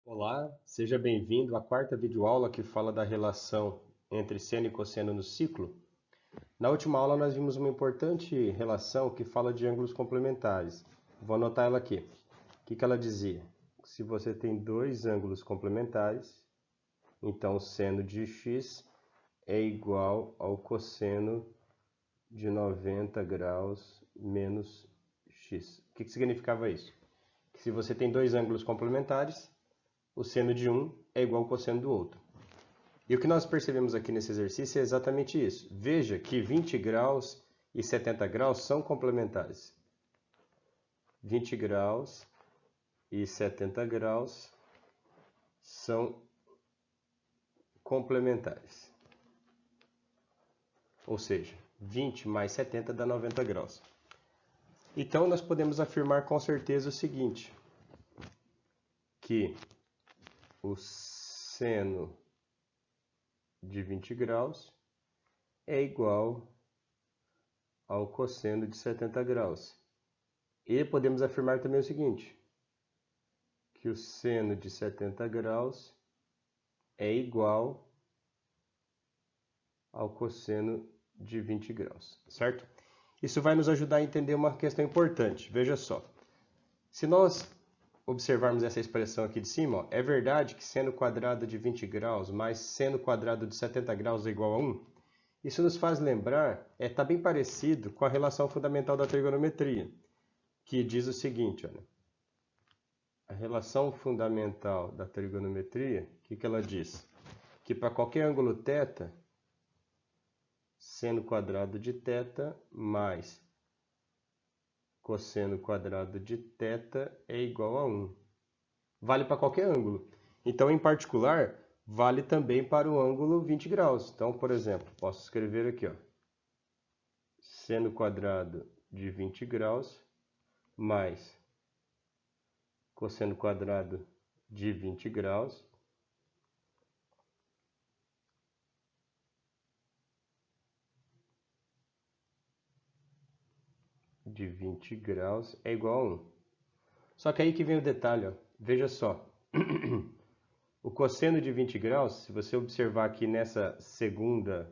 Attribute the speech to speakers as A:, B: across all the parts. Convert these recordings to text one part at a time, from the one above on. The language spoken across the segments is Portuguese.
A: Olá, seja bem-vindo à quarta videoaula que fala da relação entre seno e cosseno no ciclo. Na última aula nós vimos uma importante relação que fala de ângulos complementares. Vou anotar ela aqui. O que ela dizia? Se você tem dois ângulos complementares, então o seno de x é igual ao cosseno de 90 graus menos x. O que significava isso? Que se você tem dois ângulos complementares, o seno de um é igual ao cosseno do outro. E o que nós percebemos aqui nesse exercício é exatamente isso. Veja que 20 graus e 70 graus são complementares. 20 graus e 70 graus são complementares. Ou seja, 20 mais 70 dá 90 graus. Então, nós podemos afirmar com certeza o seguinte, que o seno de 20 graus é igual ao cosseno de 70 graus. E podemos afirmar também o seguinte, que o seno de 70 graus é igual ao cosseno de 20 graus, certo? Isso vai nos ajudar a entender uma questão importante. Veja só, se nós observarmos essa expressão aqui de cima, ó, é verdade que seno quadrado de 20 graus mais seno quadrado de 70 graus é igual a 1? Isso nos faz lembrar, está bem parecido com a relação fundamental da trigonometria, que diz o seguinte, olha, a relação fundamental da trigonometria, o que ela diz? Que para qualquer ângulo θ, seno quadrado de θ mais cosseno quadrado de θ é igual a 1. Vale para qualquer ângulo. Então, em particular, vale também para o ângulo 20 graus. Então, por exemplo, posso escrever aqui, ó, seno quadrado de 20 graus mais cosseno quadrado de 20 graus de 20 graus é igual a 1. Só que aí que vem o detalhe, ó. Veja só. O cosseno de 20 graus, se você observar aqui nessa segunda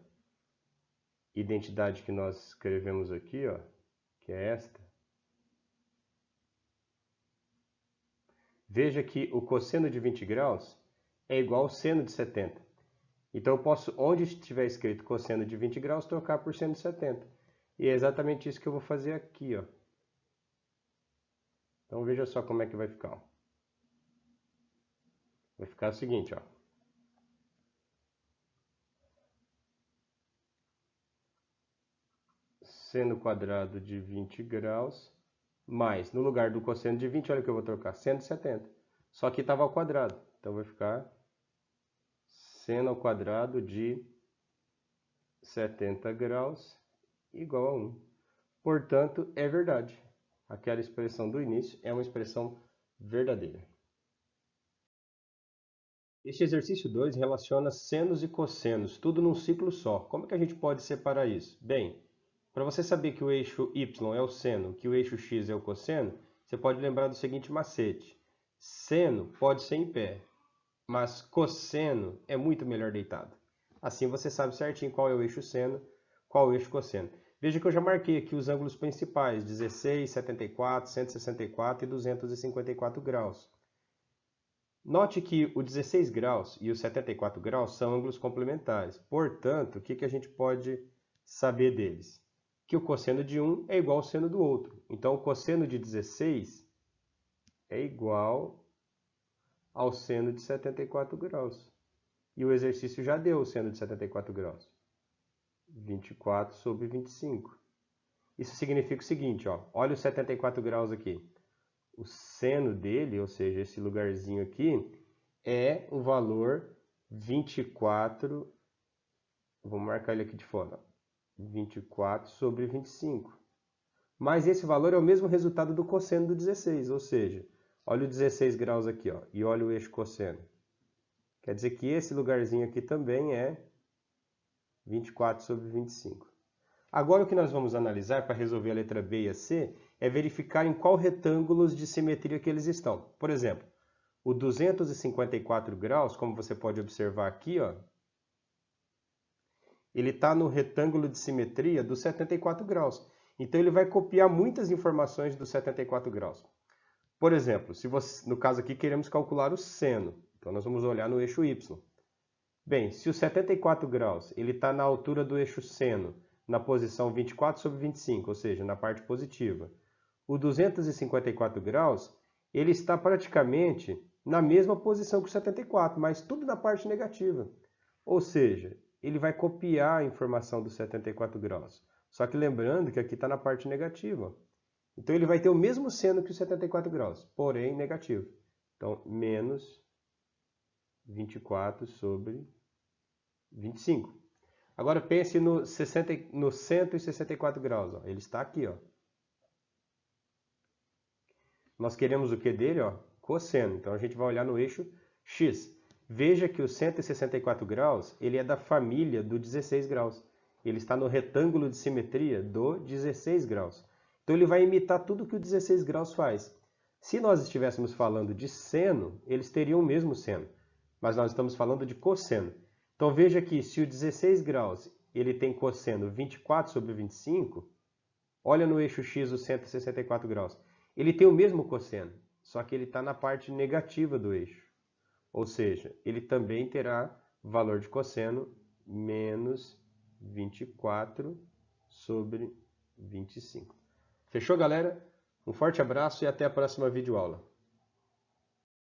A: identidade que nós escrevemos aqui, ó, que é esta, veja que o cosseno de 20 graus é igual ao seno de 70. Então eu posso, onde estiver escrito cosseno de 20 graus, trocar por seno de 70. E é exatamente isso que eu vou fazer aqui, ó. Então veja só como é que vai ficar, ó. Vai ficar o seguinte, ó. Seno quadrado de 20 graus mais, no lugar do cosseno de 20, olha o que eu vou trocar, seno de 70. Só que estava ao quadrado, então vai ficar seno ao quadrado de 70 graus igual a 1. Portanto, é verdade. Aquela expressão do início é uma expressão verdadeira. Este exercício 2 relaciona senos e cossenos, tudo num ciclo só. Como é que a gente pode separar isso? Bem, para você saber que o eixo y é o seno, que o eixo x é o cosseno, você pode lembrar do seguinte macete. Seno pode ser em pé, mas cosseno é muito melhor deitado. Assim você sabe certinho qual é o eixo seno, qual é o eixo cosseno. Veja que eu já marquei aqui os ângulos principais, 16, 74, 164 e 254 graus. Note que o 16 graus e o 74 graus são ângulos complementares. Portanto, o que a gente pode saber deles? Que o cosseno de um é igual ao seno do outro. Então, o cosseno de 16 é igual ao seno de 74 graus. E o exercício já deu o seno de 74 graus. 24 sobre 25. Isso significa o seguinte, ó, olha os 74 graus aqui. O seno dele, ou seja, esse lugarzinho aqui, é o valor 24, vou marcar ele aqui de fora, 24 sobre 25. Mas esse valor é o mesmo resultado do cosseno do 16, ou seja, olha o 16 graus aqui, ó, e olha o eixo cosseno. Quer dizer que esse lugarzinho aqui também é 24 sobre 25. Agora o que nós vamos analisar para resolver a letra B e a C é verificar em qual retângulos de simetria que eles estão. Por exemplo, O 254 graus, como você pode observar aqui, ó, ele está no retângulo de simetria dos 74 graus. Então ele vai copiar muitas informações dos 74 graus. Por exemplo, se você, no caso aqui queremos calcular o seno, então nós vamos olhar no eixo y. Bem, se o 74 graus ele está na altura do eixo seno, na posição 24 sobre 25, ou seja, na parte positiva, o 254 graus ele está praticamente na mesma posição que o 74, mas tudo na parte negativa. Ou seja, ele vai copiar a informação dos 74 graus. Só que lembrando que aqui está na parte negativa. Então ele vai ter o mesmo seno que os 74 graus, porém negativo. Então, menos 24 sobre 25. Agora pense no 164 graus. Ó. Ele está aqui. Ó. Nós queremos o que dele? Ó? Cosseno. Então a gente vai olhar no eixo x. Veja que o 164 graus ele é da família do 16 graus. Ele está no retângulo de simetria do 16 graus. Então ele vai imitar tudo que o 16 graus faz. Se nós estivéssemos falando de seno, eles teriam o mesmo seno. Mas nós estamos falando de cosseno. Então veja que se o 16 graus ele tem cosseno 24 sobre 25, olha no eixo x o 164 graus. Ele tem o mesmo cosseno, só que ele está na parte negativa do eixo. Ou seja, ele também terá valor de cosseno menos 24 sobre 25. Fechou, galera? Um forte abraço e até a próxima videoaula.